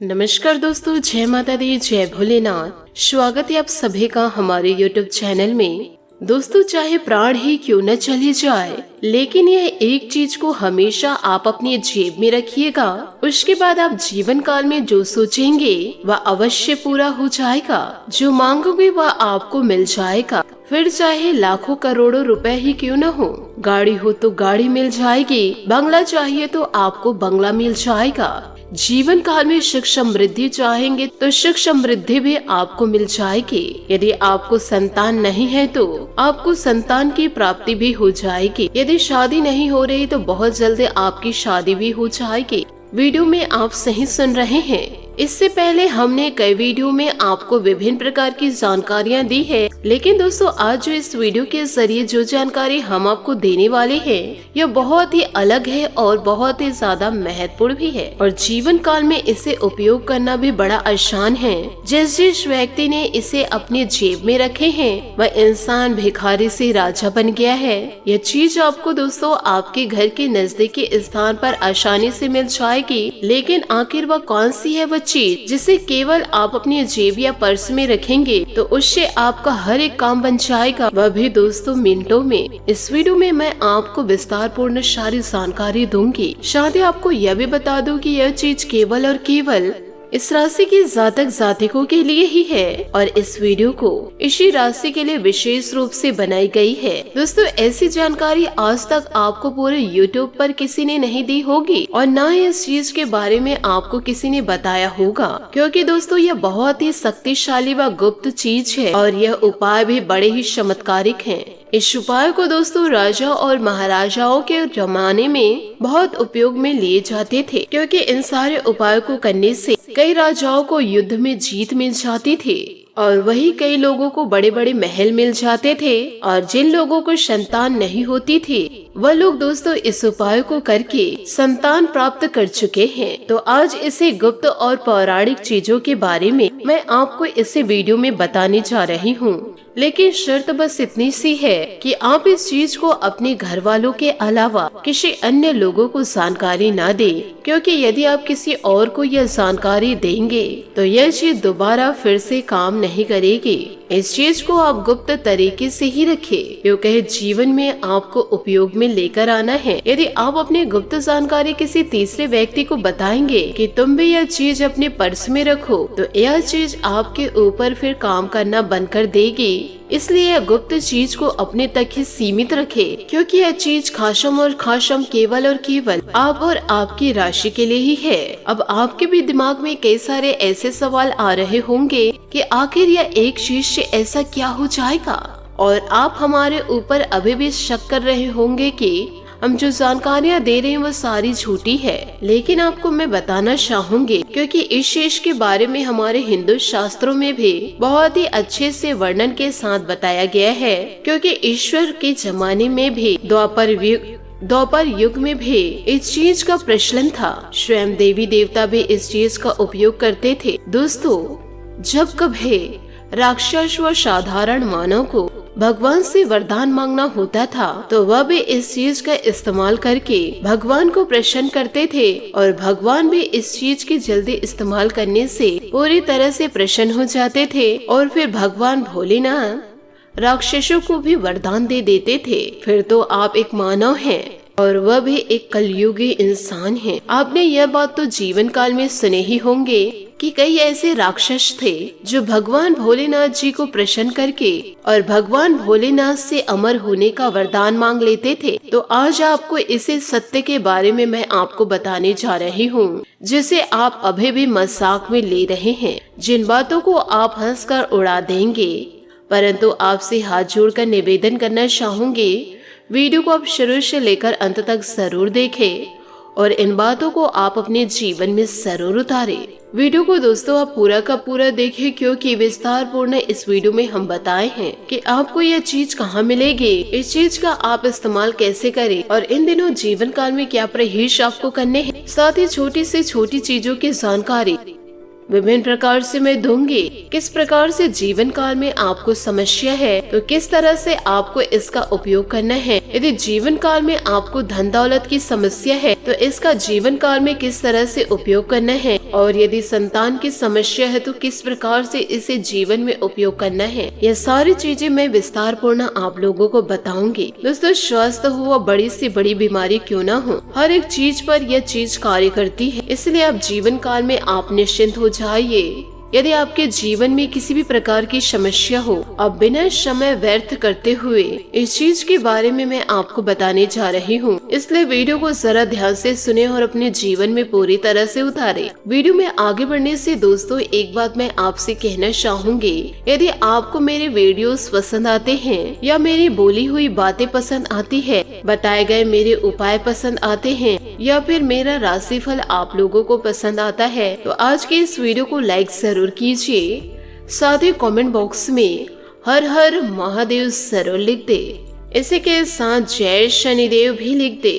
नमस्कार दोस्तों, जय माता दी, जय भोलेनाथ। स्वागत है आप सभी का हमारे YouTube चैनल में। दोस्तों, चाहे प्राण ही क्यों न चले जाए, लेकिन यह एक चीज को हमेशा आप अपनी जेब में रखिएगा। उसके बाद आप जीवन काल में जो सोचेंगे वह अवश्य पूरा हो जाएगा। जो मांगोगे वह आपको मिल जाएगा। फिर चाहे लाखों करोड़ों रुपए ही क्यों न हो, गाड़ी हो तो गाड़ी मिल जाएगी, बंगला चाहिए तो आपको बंगला मिल जाएगा। जीवन काल में सुख समृद्धि चाहेंगे तो सुख समृद्धि भी आपको मिल जाएगी। यदि आपको संतान नहीं है तो आपको संतान की प्राप्ति भी हो जाएगी। यदि शादी नहीं हो रही तो बहुत जल्दी आपकी शादी भी हो जाएगी। वीडियो में आप सही सुन रहे हैं। इससे पहले हमने कई वीडियो में आपको विभिन्न प्रकार की जानकारियां दी है, लेकिन दोस्तों आज जो इस वीडियो के जरिए जो जानकारी हम आपको देने वाले हैं यह बहुत ही अलग है और बहुत ही ज्यादा महत्वपूर्ण भी है, और जीवन काल में इसे उपयोग करना भी बड़ा आसान है। जिस व्यक्ति ने इसे अपने जेब में रखे हैं वह इंसान भिखारी से राजा बन गया है। यह चीज आपको दोस्तों आपके घर के नजदीकी स्थान पर आसानी से मिल जाएगी, लेकिन आखिर वह कौन सी है वह चीज जिसे केवल आप अपनी जेब या पर्स में रखेंगे तो उससे आपका हर एक काम बन जाएगा, वह भी दोस्तों मिनटों में। इस वीडियो में मैं आपको विस्तार पूर्ण सारी जानकारी दूंगी। साथ ही आपको यह भी बता दूं कि यह चीज केवल और केवल इस राशि के जातक जातिकों के लिए ही है, और इस वीडियो को इसी राशि के लिए विशेष रूप से बनाई गई है। दोस्तों, ऐसी जानकारी आज तक आपको पूरे YouTube पर किसी ने नहीं दी होगी, और न ही इस चीज के बारे में आपको किसी ने बताया होगा, क्योंकि दोस्तों यह बहुत ही शक्तिशाली व गुप्त चीज है, और यह उपाय भी बड़े ही चमत्कारिक हैं। इस उपाय को दोस्तों राजा और महाराजाओं के जमाने में बहुत उपयोग में लिए जाते थे, क्योंकि इन सारे उपायों को करने से कई राजाओं को युद्ध में जीत मिल जाती थी, और वही कई लोगों को बड़े बड़े महल मिल जाते थे। और जिन लोगों को संतान नहीं होती थी वह लोग दोस्तों इस उपाय को करके संतान प्राप्त कर चुके हैं। तो आज इसे गुप्त और पौराणिक चीजों के बारे में मैं आपको इसे वीडियो में बताने जा रही हूँ, लेकिन शर्त बस इतनी सी है कि आप इस चीज को अपने घर वालों के अलावा किसी अन्य लोगों को जानकारी न दें, क्योंकि यदि आप किसी और को यह जानकारी देंगे तो यह चीज दोबारा फिर से काम नहीं करेगी। इस चीज को आप गुप्त तरीके से ही रखें, क्योंकि जीवन में आपको उपयोग में लेकर आना है। यदि आप अपनी गुप्त जानकारी किसी तीसरे व्यक्ति को बताएंगे कि तुम भी यह चीज अपने पर्स में रखो, तो यह चीज आपके ऊपर फिर काम करना बंद कर देगी। इसलिए यह गुप्त चीज को अपने तक ही सीमित रखे, क्योंकि यह चीज खासम और खासम केवल और केवल आप और आपकी राशि के लिए ही है। अब आपके भी दिमाग में कई सारे ऐसे सवाल आ रहे होंगे कि आखिर यह एक चीज से ऐसा क्या हो जाएगा, और आप हमारे ऊपर अभी भी शक कर रहे होंगे कि हम जो जानकारियाँ दे रहे हैं वो सारी झूठी है। लेकिन आपको मैं बताना चाहूंगी, क्योंकि इस चीज के बारे में हमारे हिंदू शास्त्रों में भी बहुत ही अच्छे से वर्णन के साथ बताया गया है, क्योंकि ईश्वर के जमाने में भी द्वापर युग में भी इस चीज का प्रचलन था। स्वयं देवी देवता भी इस चीज का उपयोग करते थे। दोस्तों, जब कभी राक्षस व साधारण मानव को भगवान से वरदान मांगना होता था तो वह भी इस चीज का इस्तेमाल करके भगवान को प्रसन्न करते थे, और भगवान भी इस चीज की जल्दी इस्तेमाल करने से पूरी तरह से प्रसन्न हो जाते थे, और फिर भगवान भोलेनाथ राक्षसों को भी वरदान दे देते थे। फिर तो आप एक मानव हैं और वह भी एक कलयुगी इंसान है। आपने यह बात तो जीवन काल में सुने ही होंगे कि कई ऐसे राक्षस थे जो भगवान भोलेनाथ जी को प्रसन्न करके और भगवान भोलेनाथ से अमर होने का वरदान मांग लेते थे। तो आज आपको इसे सत्य के बारे में मैं आपको बताने जा रही हूँ, जिसे आप अभी भी मजाक में ले रहे हैं, जिन बातों को आप हंसकर उड़ा देंगे। परंतु आपसे हाथ जोड़कर निवेदन करना चाहूंगी, वीडियो को आप शुरू से लेकर अंत तक जरूर देखें और इन बातों को आप अपने जीवन में जरूर उतारें। वीडियो को दोस्तों आप पूरा का पूरा देखें, क्योंकि विस्तार पूर्ण इस वीडियो में हम बताए हैं कि आपको यह चीज कहाँ मिलेगी, इस चीज का आप इस्तेमाल कैसे करें, और इन दिनों जीवन काल में क्या परहेज आपको करने हैं। साथ ही छोटी से छोटी चीजों की जानकारी विभिन्न प्रकार से मैं दूंगी। किस प्रकार से जीवन काल में आपको समस्या है तो किस तरह से आपको इसका उपयोग करना है। यदि जीवन काल में आपको धन दौलत की समस्या है तो इसका जीवन काल में किस तरह से उपयोग करना है, और यदि संतान की समस्या है तो किस प्रकार से इसे जीवन में उपयोग करना है। यह सारी चीजें मैं विस्तार पूर्ण आप लोगों को बताऊंगी। दोस्तों, स्वस्थ हो व बड़ी से बड़ी बीमारी क्यों न हो, हर एक चीज पर यह चीज कार्य करती है। इसलिए आप जीवन काल में आप निश्चिंत हो जाइए। यदि आपके जीवन में किसी भी प्रकार की समस्या हो, अब बिना समय व्यर्थ करते हुए इस चीज के बारे में मैं आपको बताने जा रही हूँ। इसलिए वीडियो को जरा ध्यान से सुने और अपने जीवन में पूरी तरह से उतारे। वीडियो में आगे बढ़ने से दोस्तों एक बात मैं आपसे कहना चाहूंगी, यदि आपको मेरे वीडियोस पसंद आते हैं या मेरी बोली हुई बातें पसंद आती है, बताए गए मेरे उपाय पसंद आते हैं या फिर मेरा राशिफल आप लोगों को पसंद आता है, तो आज के इस वीडियो को लाइक जरूर कीजिए। साथ ही कमेंट बॉक्स में हर हर महादेव जरूर लिख दे। इसी के साथ जय शनिदेव भी लिख दे,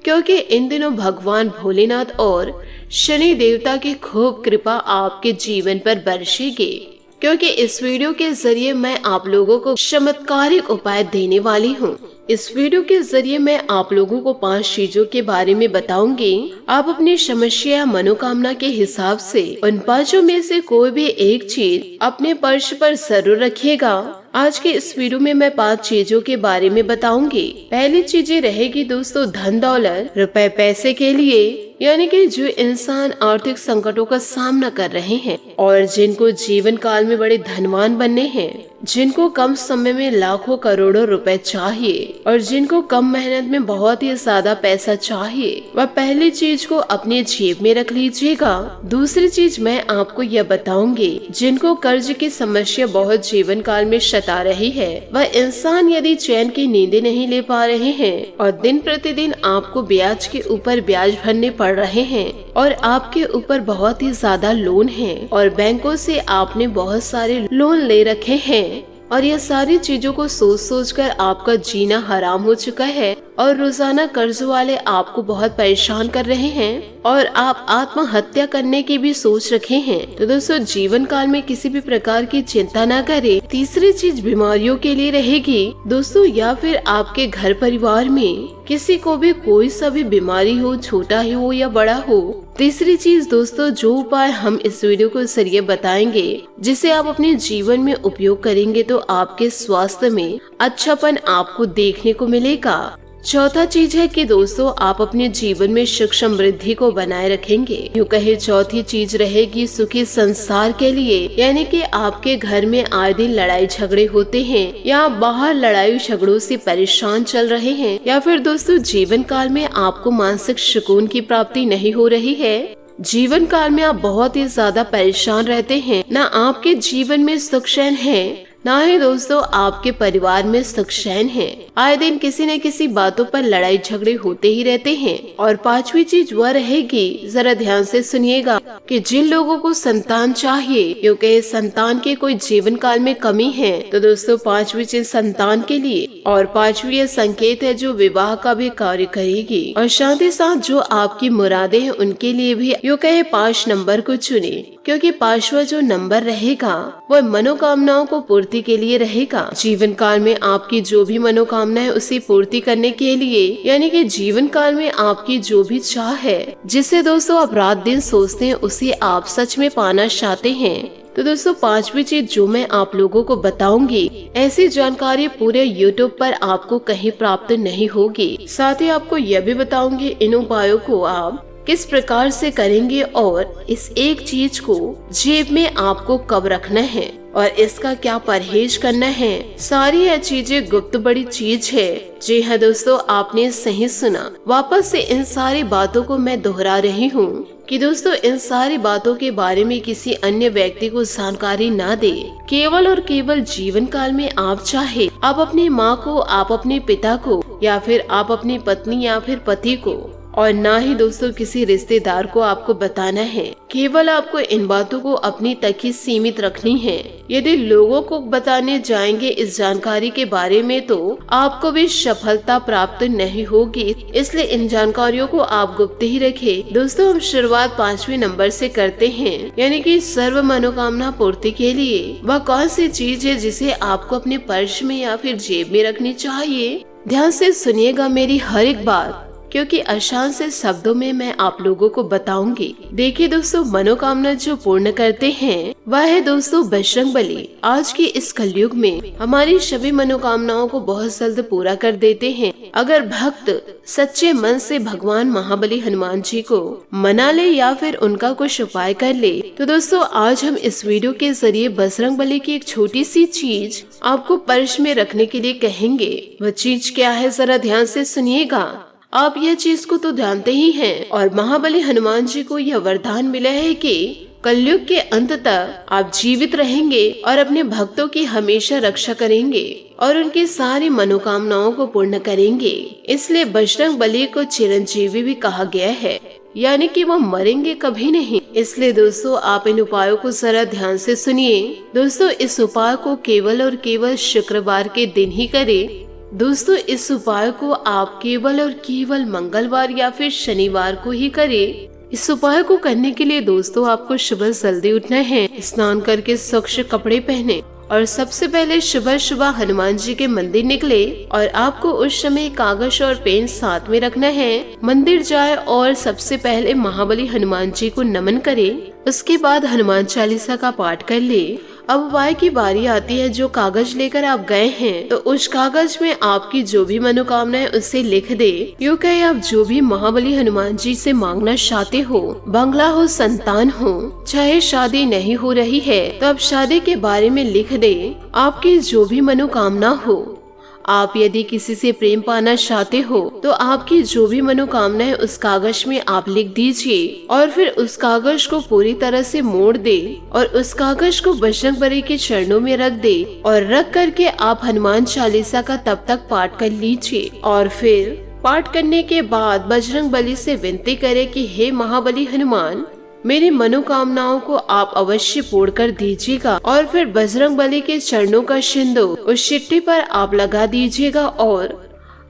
क्योंकि इन दिनों भगवान भोलेनाथ और शनि देवता की खूब कृपा आपके जीवन पर बरसेगी। क्योंकि इस वीडियो के जरिए मैं आप लोगों को चमत्कारिक उपाय देने वाली हूँ। इस वीडियो के जरिए मैं आप लोगों को 5 चीजों के बारे में बताऊंगी। आप अपनी समस्या मनोकामना के हिसाब से उन 5 में से कोई भी एक चीज अपने पर्स पर जरूर रखिएगा। आज के इस वीडियो में मैं 5 चीजों के बारे में बताऊंगी। पहली चीजें रहेगी दोस्तों धन दौलत, रुपए पैसे के लिए, यानी कि जो इंसान आर्थिक संकटों का सामना कर रहे हैं और जिनको जीवन काल में बड़े धनवान बनने हैं, जिनको कम समय में लाखों करोड़ों रुपए चाहिए और जिनको कम मेहनत में बहुत ही ज्यादा पैसा चाहिए, वह पहली चीज को अपने जेब में रख लीजिएगा। दूसरी चीज मैं आपको यह बताऊंगी, जिनको कर्ज की समस्या बहुत जीवन काल में सता रही है, वह इंसान यदि चैन की नींदें नहीं ले पा रहे हैं और दिन प्रतिदिन आपको ब्याज के ऊपर ब्याज भरने पड़ रहे हैं और आपके ऊपर बहुत ही ज्यादा लोन है और बैंकों से आपने बहुत सारे लोन ले रखे हैं और यह सारी चीजों को सोच सोच कर आपका जीना हराम हो चुका है और रोजाना कर्ज वाले आपको बहुत परेशान कर रहे हैं और आप आत्महत्या करने की भी सोच रखे हैं, तो दोस्तों जीवन काल में किसी भी प्रकार की चिंता ना करें। तीसरी चीज बीमारियों के लिए रहेगी दोस्तों, या फिर आपके घर परिवार में किसी को भी कोई सा भी बीमारी हो, छोटा ही हो या बड़ा हो। तीसरी चीज दोस्तों, जो उपाय हम इस वीडियो को जरिए बताएंगे, जिसे आप अपने जीवन में उपयोग करेंगे तो आपके स्वास्थ्य में अच्छापन आपको देखने को मिलेगा। चौथा चीज है कि दोस्तों आप अपने जीवन में सुख समृद्धि को बनाए रखेंगे। यूँ कहे चौथी चीज रहेगी सुखी संसार के लिए, यानी कि आपके घर में आए दिन लड़ाई झगड़े होते हैं या बाहर लड़ाई झगड़ों से परेशान चल रहे हैं, या फिर दोस्तों जीवन काल में आपको मानसिक सुकून की प्राप्ति नहीं हो रही है, जीवन काल में आप बहुत ही ज्यादा परेशान रहते हैं, ना आपके जीवन में सुख चैन है ना ही दोस्तों आपके परिवार में सुख चैन है, आए दिन किसी न किसी बातों पर लड़ाई झगड़े होते ही रहते हैं। और 5वीं चीज वह रहेगी, जरा ध्यान से सुनिएगा, कि जिन लोगों को संतान चाहिए क्योंकि संतान के कोई जीवन काल में कमी है, तो दोस्तों 5वीं चीज संतान के लिए और 5वीं यह संकेत है जो विवाह का भी कार्य करेगी। और साथ ही साथ जो आपकी मुरादें हैं उनके लिए भी यूँ कहे 5 नंबर को चुने, क्योंकि 5वां जो नंबर रहेगा वह मनोकामनाओं को पूर्ति के लिए रहेगा। जीवन काल में आपकी जो भी मनोकामना है उसे पूर्ति करने के लिए, यानी कि जीवन काल में आपकी जो भी चाह है, जिसे दोस्तों आप रात दिन सोचते हैं, उसे आप सच में पाना चाहते हैं, तो दोस्तों 5वीं चीज जो मैं आप लोगों को बताऊंगी, ऐसी जानकारी पूरे YouTube पर आपको कहीं प्राप्त नहीं होगी। साथ ही आपको यह भी बताऊंगी इन उपायों को आप किस प्रकार से करेंगे और इस एक चीज को जेब में आपको कब रखना है और इसका क्या परहेज करना है। सारी यह चीजें गुप्त बड़ी चीज है। जी हाँ दोस्तों, आपने सही सुना। वापस से इन सारी बातों को मैं दोहरा रही हूँ कि दोस्तों इन सारी बातों के बारे में किसी अन्य व्यक्ति को जानकारी ना दे। केवल और केवल जीवन काल में आप चाहे आप अपनी माँ को, आप अपने पिता को, या फिर आप अपनी पत्नी या फिर पति को और ना ही दोस्तों किसी रिश्तेदार को आपको बताना है। केवल आपको इन बातों को अपनी तक ही सीमित रखनी है। यदि लोगों को बताने जाएंगे इस जानकारी के बारे में तो आपको भी सफलता प्राप्त नहीं होगी, इसलिए इन जानकारियों को आप गुप्त ही रखें। दोस्तों हम शुरुआत 5वें नंबर से करते हैं, यानी कि सर्व मनोकामना पूर्ति के लिए वह कौन सी चीज है जिसे आपको अपने पर्स में या फिर जेब में रखनी चाहिए। ध्यान से सुनिएगा मेरी हर एक बात, क्योंकि आसान से शब्दों में मैं आप लोगों को बताऊंगी। देखिए दोस्तों, मनोकामना जो पूर्ण करते हैं वह है दोस्तों बजरंगबली। आज के इस कलयुग में हमारी सभी मनोकामनाओं को बहुत जल्द पूरा कर देते हैं। अगर भक्त सच्चे मन से भगवान महाबली हनुमान जी को मना ले या फिर उनका कुछ उपाय कर ले, तो दोस्तों आज हम इस वीडियो के जरिए बजरंगबली की एक छोटी सी चीज आपको पर्स में रखने के लिए कहेंगे। वह चीज क्या है, जरा ध्यान से सुनिएगा। आप यह चीज को तो जानते ही हैं और महाबली हनुमान जी को यह वरदान मिला है कि कलयुग के अंत तक आप जीवित रहेंगे और अपने भक्तों की हमेशा रक्षा करेंगे और उनकी सारी मनोकामनाओं को पूर्ण करेंगे। इसलिए बजरंगबली को चिरंजीवी भी कहा गया है, यानी कि वो मरेंगे कभी नहीं। इसलिए दोस्तों आप इन उपायों को जरा ध्यान से सुनिए। दोस्तों इस उपाय को केवल और केवल शुक्रवार के दिन ही करें। दोस्तों इस उपाय को आप केवल और केवल मंगलवार या फिर शनिवार को ही करें। इस उपाय को करने के लिए दोस्तों आपको सुबह जल्दी उठना है, स्नान करके स्वच्छ कपड़े पहने और सबसे पहले सुबह सुबह हनुमान जी के मंदिर निकले और आपको उस समय कागज और पेन साथ में रखना है। मंदिर जाए और सबसे पहले महाबली हनुमान जी को नमन करे। उसके बाद हनुमान चालीसा का पाठ कर ले। अब उपाय की बारी आती है। जो कागज लेकर आप गए हैं तो उस कागज में आपकी जो भी मनोकामना है उसे लिख दे। यूँ कहे आप जो भी महाबली हनुमान जी से मांगना चाहते हो, बंगला हो, संतान हो, चाहे शादी नहीं हो रही है तो आप शादी के बारे में लिख दे। आपकी जो भी मनोकामना हो, आप यदि किसी से प्रेम पाना चाहते हो तो आपकी जो भी मनोकामना है उस कागज में आप लिख दीजिए और फिर उस कागज को पूरी तरह से मोड़ दे और उस कागज को बजरंगबली के चरणों में रख दे और रख करके आप हनुमान चालीसा का तब तक पाठ कर लीजिए। और फिर पाठ करने के बाद बजरंगबली से विनती करे कि हे महाबली हनुमान, मेरी मनोकामनाओं को आप अवश्य पूर्ण कर दीजिएगा। और फिर बजरंगबली के चरणों का सिंदूर उस चिट्ठी पर आप लगा दीजिएगा और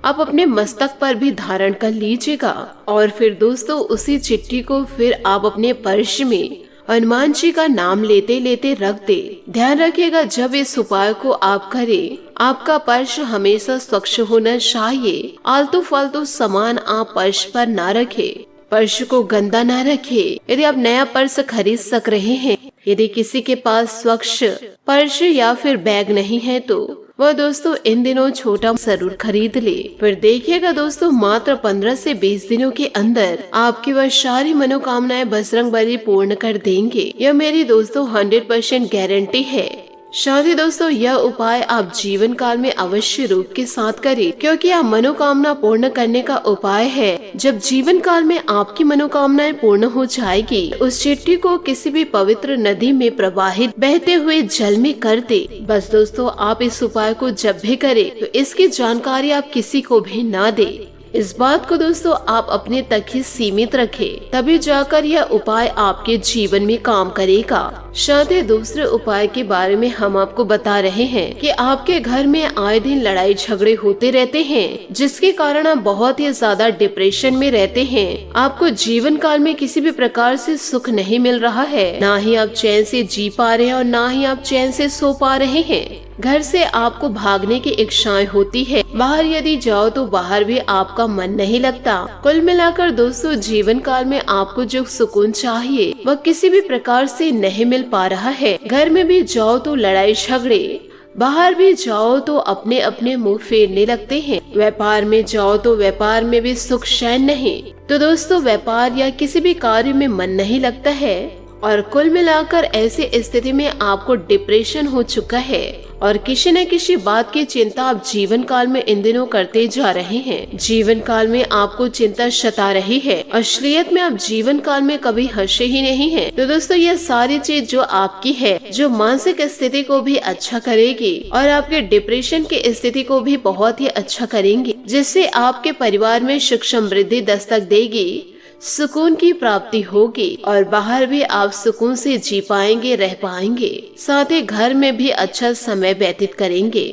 आप अपने मस्तक पर भी धारण कर लीजिएगा। और फिर दोस्तों उसी चिट्ठी को फिर आप अपने पर्स में हनुमान जी का नाम लेते लेते रख दे। ध्यान रखिएगा जब इस उपाय को आप करें, आपका पर्स हमेशा स्वच्छ होना चाहिए। आलतू फालतू सामान आप पर्स पर ना रखे, पर्स को गंदा ना रखे। यदि आप नया पर्स खरीद सक रहे हैं, यदि किसी के पास स्वच्छ पर्स या फिर बैग नहीं है तो वह दोस्तों इन दिनों छोटा जरूर खरीद ले। फिर देखिएगा दोस्तों मात्र 15 से 20 दिनों के अंदर आपकी वह सारी मनोकामनाएं बजरंगबली पूर्ण कर देंगे। यह मेरी दोस्तों 100% गारंटी है। साथ ही दोस्तों यह उपाय आप जीवन काल में अवश्य रूप के साथ करें, क्योंकि यह मनोकामना पूर्ण करने का उपाय है। जब जीवन काल में आपकी मनोकामनाएं पूर्ण हो जाएगी, उस चिट्ठी को किसी भी पवित्र नदी में प्रवाहित बहते हुए जल में कर दे। बस दोस्तों आप इस उपाय को जब भी करें तो इसकी जानकारी आप किसी को भी ना दे। इस बात को दोस्तों आप अपने तक ही सीमित रखें, तभी जाकर यह उपाय आपके जीवन में काम करेगा। साथ ही दूसरे उपाय के बारे में हम आपको बता रहे हैं कि आपके घर में आए दिन लड़ाई झगड़े होते रहते हैं, जिसके कारण आप बहुत ही ज्यादा डिप्रेशन में रहते हैं। आपको जीवन काल में किसी भी प्रकार से सुख नहीं मिल रहा है, ना ही आप चैन से जी पा रहे हैं और ना ही आप चैन से सो पा रहे हैं। घर से आपको भागने की इच्छाएं होती है, बाहर यदि जाओ तो बाहर भी आपका मन नहीं लगता। कुल मिलाकर दोस्तों जीवन काल में आपको जो सुकून चाहिए वह किसी भी प्रकार से नहीं मिल पा रहा है। घर में भी जाओ तो लड़ाई झगड़े, बाहर भी जाओ तो अपने अपने मुंह फेरने लगते हैं। व्यापार में जाओ तो व्यापार में भी सुख चैन नहीं। तो दोस्तों व्यापार या किसी भी कार्य में मन नहीं लगता है और कुल मिलाकर ऐसी स्थिति में आपको डिप्रेशन हो चुका है और किसी न किसी बात की चिंता आप जीवन काल में इन दिनों करते जा रहे हैं। जीवन काल में आपको चिंता सता रही है। असलियत में आप जीवन काल में कभी हंसे ही नहीं हैं। तो दोस्तों ये सारी चीज जो आपकी है, जो मानसिक स्थिति को भी अच्छा करेगी और आपके डिप्रेशन की स्थिति को भी बहुत ही अच्छा करेंगी, जिससे आपके परिवार में सुख समृद्धि दस्तक देगी, सुकून की प्राप्ति होगी और बाहर भी आप सुकून से जी पाएंगे, रह पाएंगे। साथ ही घर में भी अच्छा समय व्यतीत करेंगे।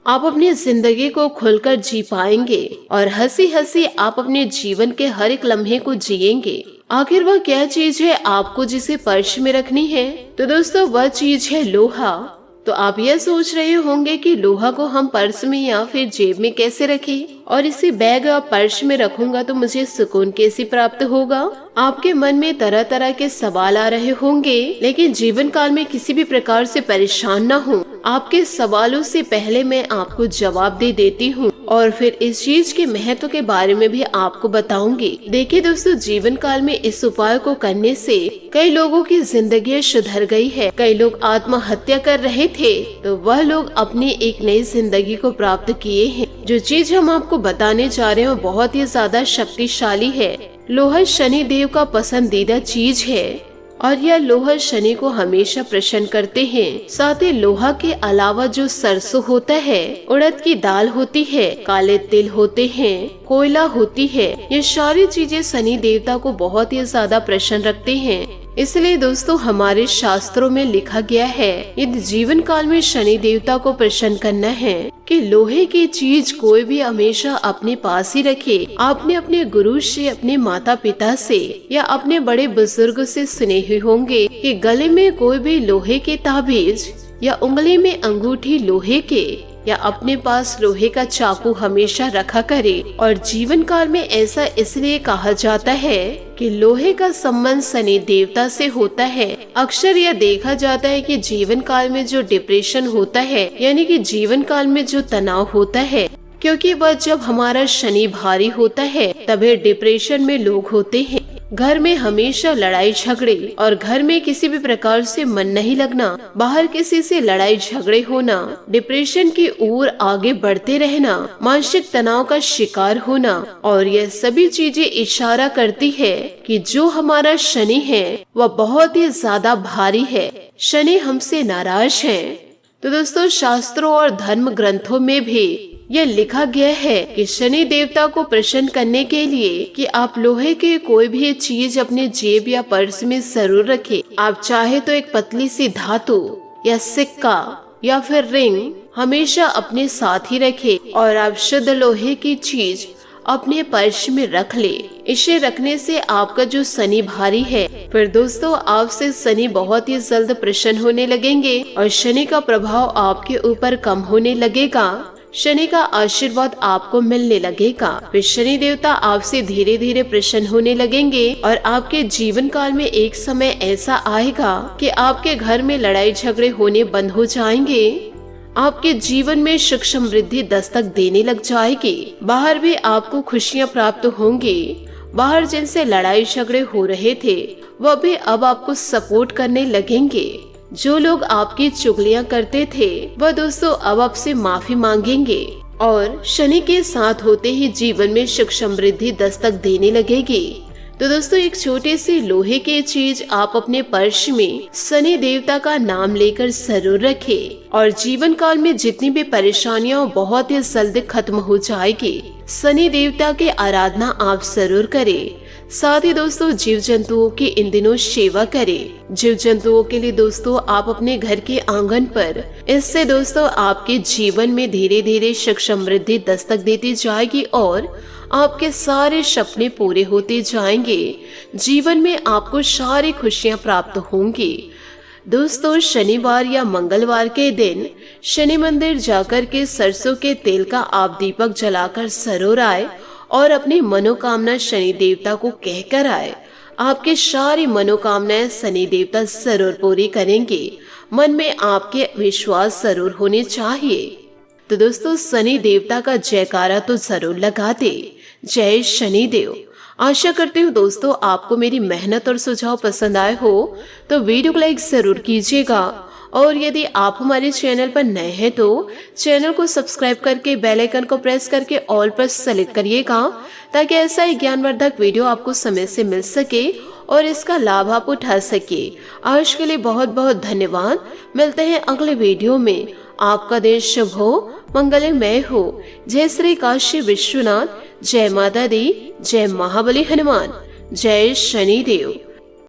आप अपनी जिंदगी को खुलकर जी पाएंगे और हंसी हंसी आप अपने जीवन के हर एक लम्हे को जिएंगे। आखिर वह क्या चीज है आपको जिसे पर्स में रखनी है? तो दोस्तों वह चीज है लोहा। तो आप यह सोच रहे होंगे कि लोहा को हम पर्स में या फिर जेब में कैसे रखें और इसे बैग या पर्स में रखूंगा तो मुझे सुकून कैसे प्राप्त होगा। आपके मन में तरह तरह के सवाल आ रहे होंगे, लेकिन जीवन काल में किसी भी प्रकार से परेशान न हो। आपके सवालों से पहले मैं आपको जवाब दे देती हूँ और फिर इस चीज के महत्व के बारे में भी आपको बताऊंगी। देखिए दोस्तों, जीवन काल में इस उपाय को करने से कई लोगों की जिंदगी सुधर गई है। कई लोग आत्महत्या कर रहे थे तो वह लोग अपनी एक नई जिंदगी को प्राप्त किए हैं। जो चीज हम आपको बताने जा रहे हैं बहुत ही ज्यादा शक्तिशाली है। लोहा शनि देव का पसंदीदा चीज है और यह लोहा शनि को हमेशा प्रसन्न करते हैं। साथ ही लोहा के अलावा जो सरसों होता है, उड़द की दाल होती है, काले तिल होते हैं, कोयला होती है, ये सारी चीजें शनि देवता को बहुत ही ज्यादा प्रसन्न रखते हैं। इसलिए दोस्तों हमारे शास्त्रों में लिखा गया है, यदि जीवन काल में शनि देवता को प्रसन्न करना है कि लोहे की चीज कोई भी हमेशा अपने पास ही रखे। आपने अपने गुरु से, अपने माता पिता से या अपने बड़े बुजुर्ग से सुने ही होंगे कि गले में कोई भी लोहे के ताबीज या उंगली में अंगूठी लोहे के या अपने पास लोहे का चाकू हमेशा रखा करे। और जीवन काल में ऐसा इसलिए कहा जाता है कि लोहे का संबंध शनि देवता से होता है। अक्सर यह देखा जाता है कि जीवन काल में जो डिप्रेशन होता है, यानी कि जीवन काल में जो तनाव होता है, क्योंकि वह जब हमारा शनि भारी होता है तभी डिप्रेशन में लोग होते हैं। घर में हमेशा लड़ाई झगड़े और घर में किसी भी प्रकार से मन नहीं लगना, बाहर किसी से लड़ाई झगड़े होना, डिप्रेशन की ओर आगे बढ़ते रहना, मानसिक तनाव का शिकार होना, और यह सभी चीजें इशारा करती है कि जो हमारा शनि है वह बहुत ही ज्यादा भारी है। शनि हमसे नाराज है। तो दोस्तों शास्त्रों और धर्म ग्रंथों में भी यह लिखा गया है कि शनि देवता को प्रसन्न करने के लिए कि आप लोहे के कोई भी चीज अपने जेब या पर्स में जरूर रखें। आप चाहे तो एक पतली सी धातु या सिक्का या फिर रिंग हमेशा अपने साथ ही रखें और आप शुद्ध लोहे की चीज अपने पर्स में रख ले। इसे रखने से आपका जो शनि भारी है, फिर दोस्तों आपसे शनि बहुत ही जल्द प्रसन्न होने लगेंगे और शनि का प्रभाव आपके ऊपर कम होने लगेगा। शनि का आशीर्वाद आपको मिलने लगेगा। फिर शनि देवता आपसे धीरे धीरे प्रसन्न होने लगेंगे और आपके जीवन काल में एक समय ऐसा आएगा कि आपके घर में लड़ाई झगड़े होने बंद हो जाएंगे। आपके जीवन में सुख समृद्धि दस्तक देने लग जाएगी। बाहर भी आपको खुशियाँ प्राप्त होंगी। बाहर जिनसे लड़ाई झगड़े हो रहे थे वह भी अब आपको सपोर्ट करने लगेंगे। जो लोग आपकी चुगलियां करते थे वह दोस्तों अब आपसे माफी मांगेंगे और शनि के साथ होते ही जीवन में सुख समृद्धि दस्तक देने लगेगी। तो दोस्तों एक छोटे से लोहे की चीज आप अपने पर्स में शनि देवता का नाम लेकर जरूर रखें और जीवन काल में जितनी भी परेशानियां बहुत ही जल्द खत्म हो जाएगी। शनि देवता की आराधना आप जरूर करें। साथ ही दोस्तों जीव जंतुओं की इन दिनों सेवा करें। जीव जंतुओं के लिए दोस्तों आप अपने घर के आंगन पर, इससे दोस्तों आपके जीवन में धीरे धीरे सुख समृद्धि दस्तक देती जाएगी और आपके सारे सपने पूरे होते जाएंगे। जीवन में आपको सारी खुशियां प्राप्त होंगी। दोस्तों शनिवार या मंगलवार के दिन शनि मंदिर जाकर के सरसों के तेल का आप दीपक जलाकर जरूर आए और अपनी मनोकामना शनि देवता को कहकर आए। आपकी सारी मनोकामनाएं शनि देवता जरूर पूरी करेंगे। मन में आपके विश्वास जरूर होने चाहिए। तो दोस्तों शनि देवता का जयकारा तो जरूर लगा दे। जय शनि देव। आशा करती हूँ दोस्तों आपको मेरी मेहनत और सुझाव पसंद आए हो तो वीडियो को लाइक जरूर कीजिएगा, और यदि आप हमारे चैनल पर नए हैं तो चैनल को सब्सक्राइब करके बेल आइकन को प्रेस करके ऑल पर सेलेक्ट करिएगा, ताकि ऐसा ही ज्ञानवर्धक वीडियो आपको समय से मिल सके और इसका लाभ आप उठा सके। आज के लिए बहुत बहुत धन्यवाद। मिलते हैं अगले वीडियो में। आपका दिन शुभ हो, मंगलमय हो। जय श्री काशी विश्वनाथ, जय माता दी, जय महाबली हनुमान, जय शनिदेव।